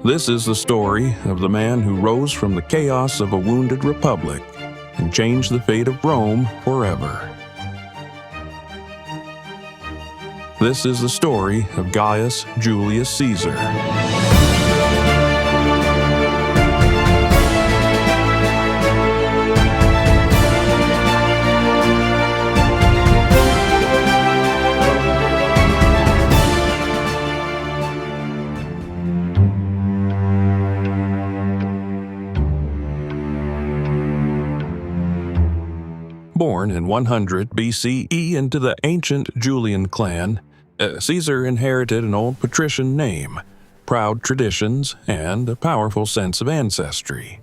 This is the story of the man who rose from the chaos of a wounded republic and changed the fate of Rome forever. This is the story of Gaius Julius Caesar. Born in 100 BCE into the ancient Julian clan, Caesar inherited an old patrician name, proud traditions, and a powerful sense of ancestry.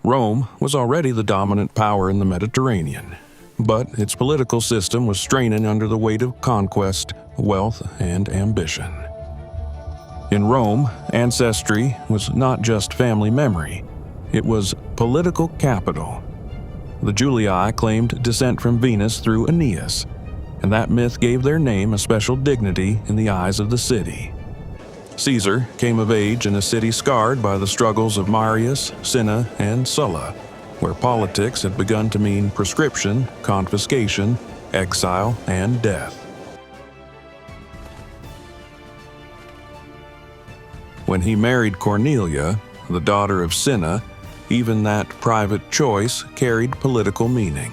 Rome was already the dominant power in the Mediterranean, but its political system was straining under the weight of conquest, wealth, and ambition. In Rome, ancestry was not just family memory, it was political capital. The Julii claimed descent from Venus through Aeneas, and that myth gave their name a special dignity in the eyes of the city. Caesar came of age in a city scarred by the struggles of Marius, Cinna, and Sulla, where politics had begun to mean proscription, confiscation, exile, and death. When he married Cornelia, the daughter of Cinna, even that private choice carried political meaning.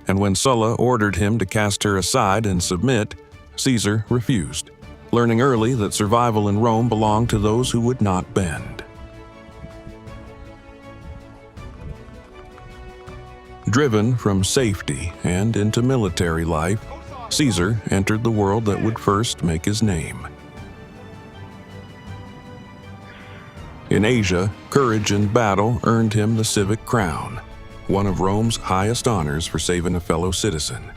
And when Sulla ordered him to cast her aside and submit, Caesar refused, learning early that survival in Rome belonged to those who would not bend. Driven from safety and into military life, Caesar entered the world that would first make his name. In Asia, courage in battle earned him the civic crown, one of Rome's highest honors for saving a fellow citizen.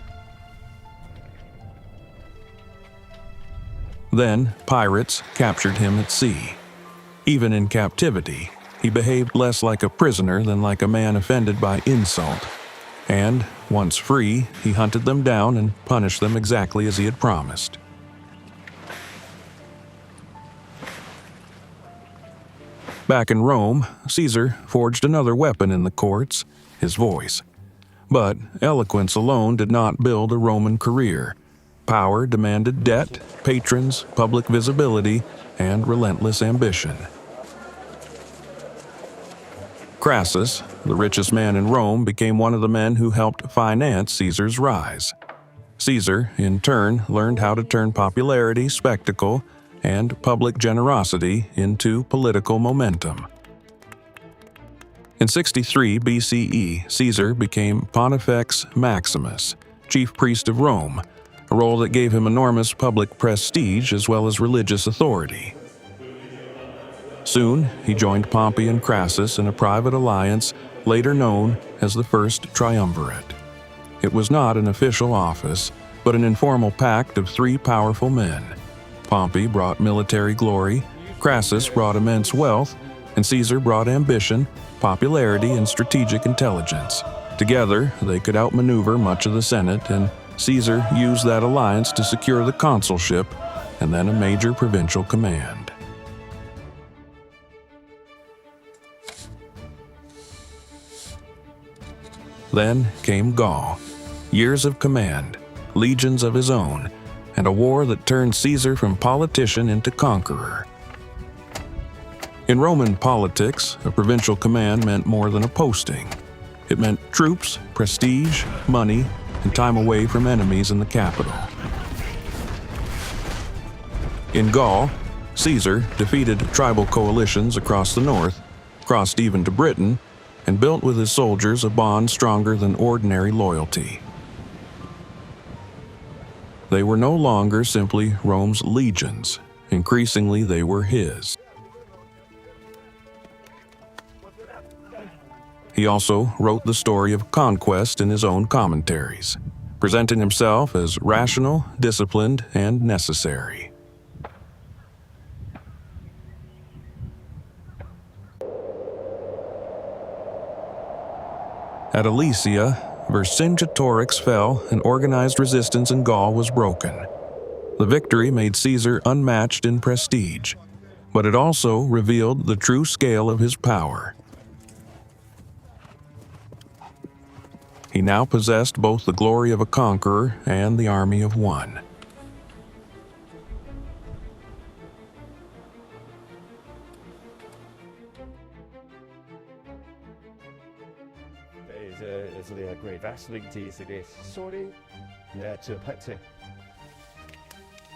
Then, pirates captured him at sea. Even in captivity, he behaved less like a prisoner than like a man offended by insult. And, once free, he hunted them down and punished them exactly as he had promised. Back in Rome, Caesar forged another weapon in the courts, his voice. But eloquence alone did not build a Roman career. Power demanded debt, patrons, public visibility, and relentless ambition. Crassus, the richest man in Rome, became one of the men who helped finance Caesar's rise. Caesar, in turn, learned how to turn popularity, spectacle, and public generosity into political momentum. In 63 BCE, Caesar became Pontifex Maximus, chief priest of Rome, a role that gave him enormous public prestige as well as religious authority. Soon, he joined Pompey and Crassus in a private alliance later known as the First Triumvirate. It was not an official office, but an informal pact of three powerful men. Pompey brought military glory, Crassus brought immense wealth, and Caesar brought ambition, popularity, and strategic intelligence. Together, they could outmaneuver much of the Senate, and Caesar used that alliance to secure the consulship and then a major provincial command. Then came Gaul, years of command, legions of his own, and a war that turned Caesar from politician into conqueror. In Roman politics, a provincial command meant more than a posting. It meant troops, prestige, money, and time away from enemies in the capital. In Gaul, Caesar defeated tribal coalitions across the north, crossed even to Britain, and built with his soldiers a bond stronger than ordinary loyalty. They were no longer simply Rome's legions. Increasingly, they were his. He also wrote the story of conquest in his own commentaries, presenting himself as rational, disciplined, and necessary. At Alesia, Vercingetorix fell and organized resistance in Gaul was broken. The victory made Caesar unmatched in prestige, but it also revealed the true scale of his power. He now possessed both the glory of a conqueror and the army of one.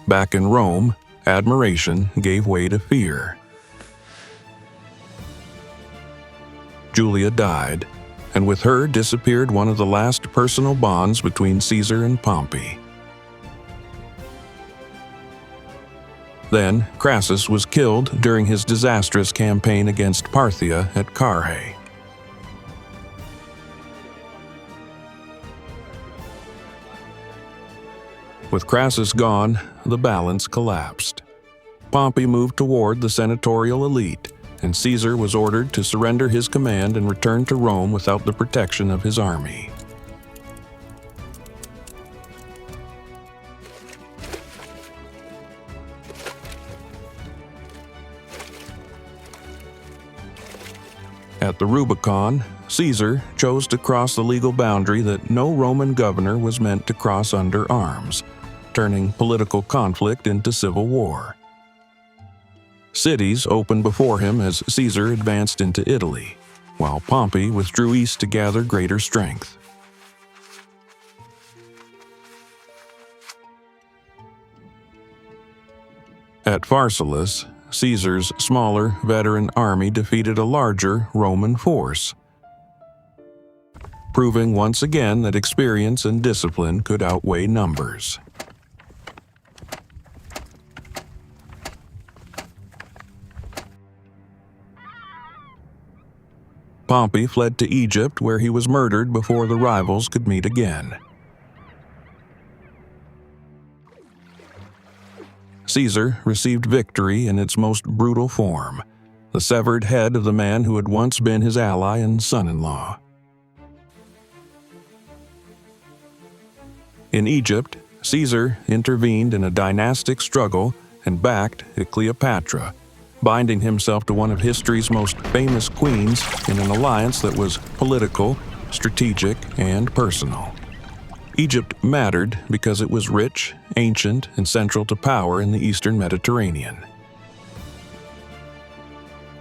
Back in Rome, admiration gave way to fear. Julia died, and with her disappeared one of the last personal bonds between Caesar and Pompey. Then, Crassus was killed during his disastrous campaign against Parthia at Carrhae. With Crassus gone, the balance collapsed. Pompey moved toward the senatorial elite, and Caesar was ordered to surrender his command and return to Rome without the protection of his army. At the Rubicon, Caesar chose to cross the legal boundary that no Roman governor was meant to cross under arms, turning political conflict into civil war. Cities opened before him as Caesar advanced into Italy, while Pompey withdrew east to gather greater strength. At Pharsalus, Caesar's smaller, veteran army defeated a larger Roman force, proving once again that experience and discipline could outweigh numbers. Pompey fled to Egypt, where he was murdered before the rivals could meet again. Caesar received victory in its most brutal form, the severed head of the man who had once been his ally and son-in-law. In Egypt, Caesar intervened in a dynastic struggle and backed Cleopatra, binding himself to one of history's most famous queens in an alliance that was political, strategic, and personal. Egypt mattered because it was rich, ancient, and central to power in the eastern Mediterranean.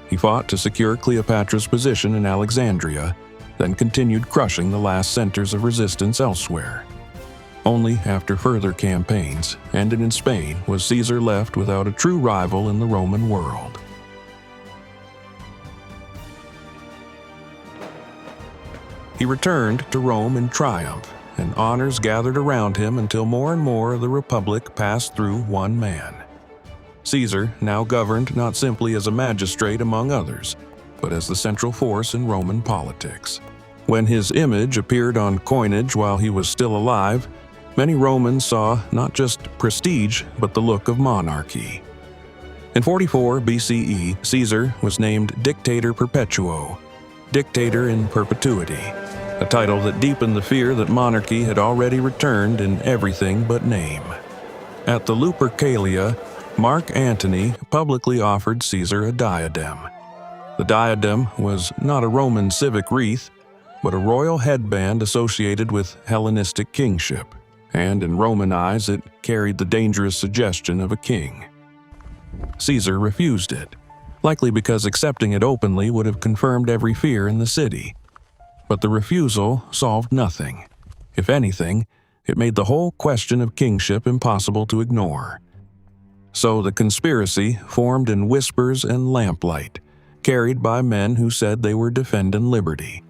He fought to secure Cleopatra's position in Alexandria, then continued crushing the last centers of resistance elsewhere. Only after further campaigns, ended in Spain, was Caesar left without a true rival in the Roman world. He returned to Rome in triumph, and honors gathered around him until more and more of the Republic passed through one man. Caesar now governed not simply as a magistrate among others, but as the central force in Roman politics. When his image appeared on coinage while he was still alive, many Romans saw not just prestige, but the look of monarchy. In 44 BCE, Caesar was named Dictator Perpetuo, dictator in perpetuity, a title that deepened the fear that monarchy had already returned in everything but name. At the Lupercalia, Mark Antony publicly offered Caesar a diadem. The diadem was not a Roman civic wreath, but a royal headband associated with Hellenistic kingship, and in Roman eyes it carried the dangerous suggestion of a king. Caesar refused it, likely because accepting it openly would have confirmed every fear in the city. But the refusal solved nothing. If anything, it made the whole question of kingship impossible to ignore. So the conspiracy formed in whispers and lamplight, carried by men who said they were defending liberty.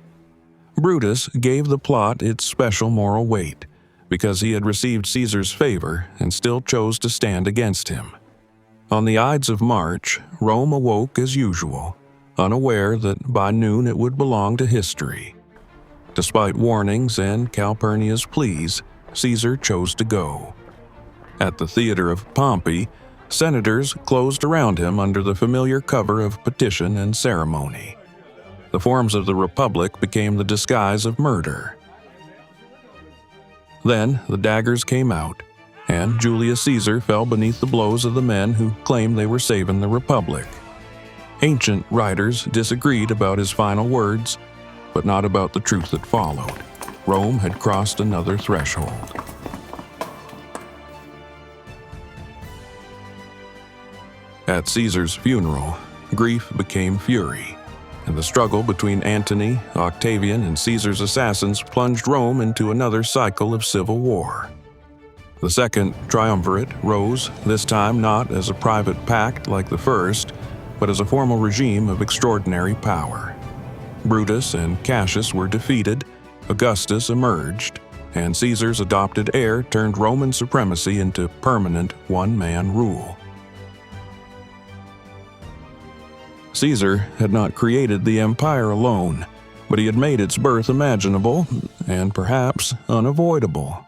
Brutus gave the plot its special moral weight, because he had received Caesar's favor and still chose to stand against him. On the Ides of March, Rome awoke as usual, unaware that by noon it would belong to history. Despite warnings and Calpurnia's pleas, Caesar chose to go. At the theater of Pompey, senators closed around him under the familiar cover of petition and ceremony. The forms of the Republic became the disguise of murder. Then the daggers came out, and Julius Caesar fell beneath the blows of the men who claimed they were saving the Republic. Ancient writers disagreed about his final words, but not about the truth that followed. Rome had crossed another threshold. At Caesar's funeral, grief became fury, and the struggle between Antony, Octavian, and Caesar's assassins plunged Rome into another cycle of civil war. The second triumvirate rose, this time not as a private pact like the first, but as a formal regime of extraordinary power. Brutus and Cassius were defeated, Augustus emerged, and Caesar's adopted heir turned Roman supremacy into permanent one-man rule. Caesar had not created the empire alone, but he had made its birth imaginable and perhaps unavoidable.